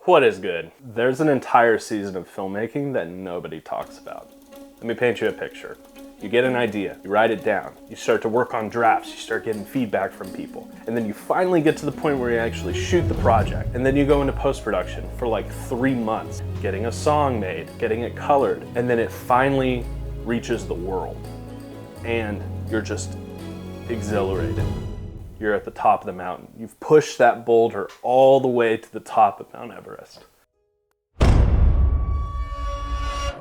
What is good? There's an entire season of filmmaking that nobody talks about. Let me paint you a picture. You get an idea, you write it down, you start to work on drafts, you start getting feedback from people, and then you finally get to the point where you actually shoot the project, and then you go into post-production for like 3 months, getting a song made, getting it colored, and then it finally reaches the world, and you're just exhilarated. You're at the top of the mountain. You've pushed that boulder all the way to the top of Mount Everest.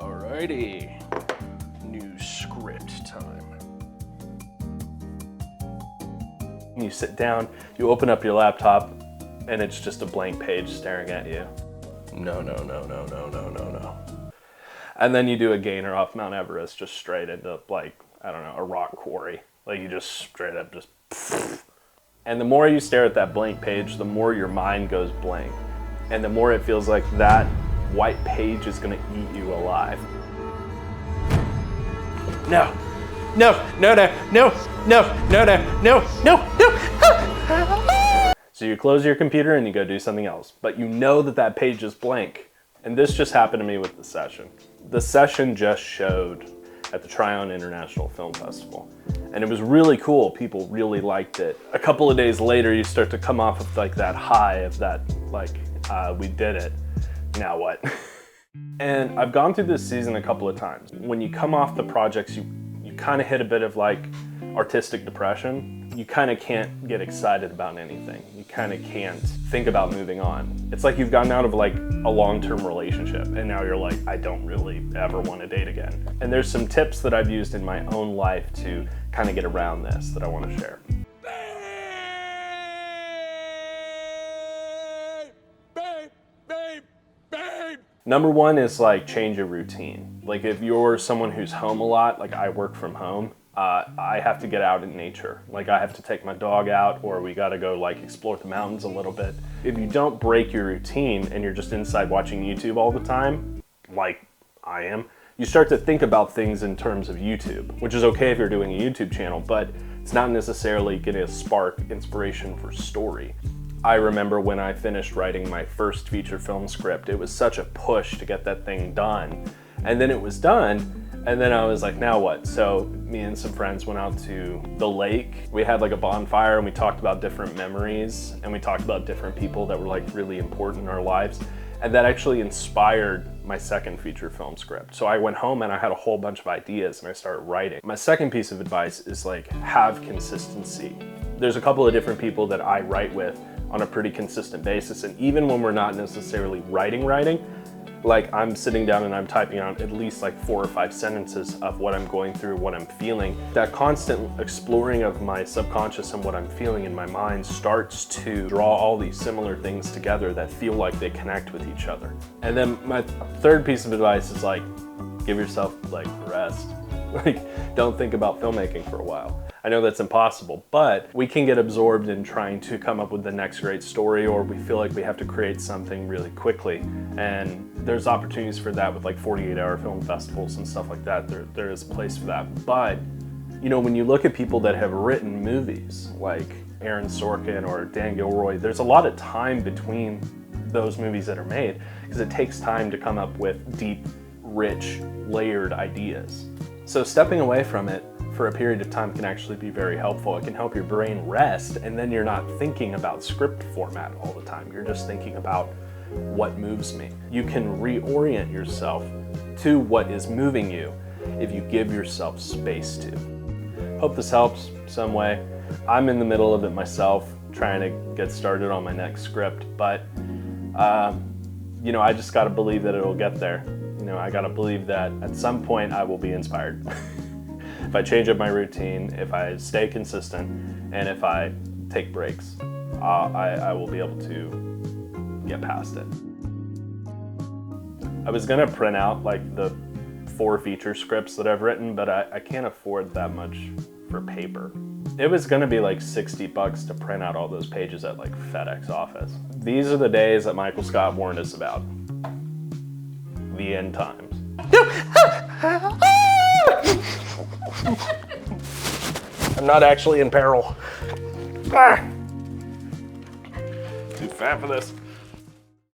Alrighty, new script time. You sit down, you open up your laptop, and it's just a blank page staring at you. No. And then you do a gainer off Mount Everest, just straight into like, I don't know, a rock quarry. Like you just straight up just And the more you stare at that blank page, the more your mind goes blank. And the more it feels like that white page is gonna eat you alive. No. So you close your computer and you go do something else, but you know that that page is blank. And this just happened to me with the session. The session just showed at the Tryon International Film Festival. And it was really cool, people really liked it. A couple of days later, you start to come off of like that high of that, like, we did it, now what? And I've gone through this season a couple of times. When you come off the projects, you kind of hit a bit of like artistic depression. You kind of can't get excited about anything. You kind of can't think about moving on. It's like you've gotten out of like a long-term relationship and now you're like, I don't really ever want to date again. And there's some tips that I've used in my own life to kind of get around this that I want to share. Number one is like change your routine. Like if you're someone who's home a lot, like I work from home, I have to get out in nature. Like I have to take my dog out or we gotta go like explore the mountains a little bit. If you don't break your routine and you're just inside watching YouTube all the time, like I am, you start to think about things in terms of YouTube, which is okay if you're doing a YouTube channel, but it's not necessarily gonna spark inspiration for story. I remember when I finished writing my first feature film script, it was such a push to get that thing done. And then it was done, and then I was like, now what? So me and some friends went out to the lake. We had like a bonfire and we talked about different memories and we talked about different people that were like really important in our lives. And that actually inspired my second feature film script. So I went home and I had a whole bunch of ideas and I started writing. My second piece of advice is like, have consistency. There's a couple of different people that I write with on a pretty consistent basis. And even when we're not necessarily writing, like I'm sitting down and I'm typing out at least like 4 or 5 sentences of what I'm going through, what I'm feeling. That constant exploring of my subconscious and what I'm feeling in my mind starts to draw all these similar things together that feel like they connect with each other. And then my third piece of advice is like, give yourself like rest. Like, don't think about filmmaking for a while. I know that's impossible, but we can get absorbed in trying to come up with the next great story, or we feel like we have to create something really quickly. And there's opportunities for that with like 48-hour film festivals and stuff like that. There is a place for that. But, you know, when you look at people that have written movies like Aaron Sorkin or Dan Gilroy, there's a lot of time between those movies that are made because it takes time to come up with deep, rich, layered ideas. So stepping away from it for a period of time can actually be very helpful. It can help your brain rest, and then you're not thinking about script format all the time. You're just thinking about what moves me. You can reorient yourself to what is moving you if you give yourself space to. Hope this helps some way. I'm in the middle of it myself, trying to get started on my next script, but you know, I just gotta believe that it'll get there. You know, I gotta believe that at some point I will be inspired. If I change up my routine, if I stay consistent, and if I take breaks, I will be able to get past it. I was gonna print out like the 4 feature scripts that I've written, but I can't afford that much for paper. It was gonna be like $60 to print out all those pages at like FedEx office. These are the days that Michael Scott warned us about. The end times. I'm not actually in peril. Too fat for this.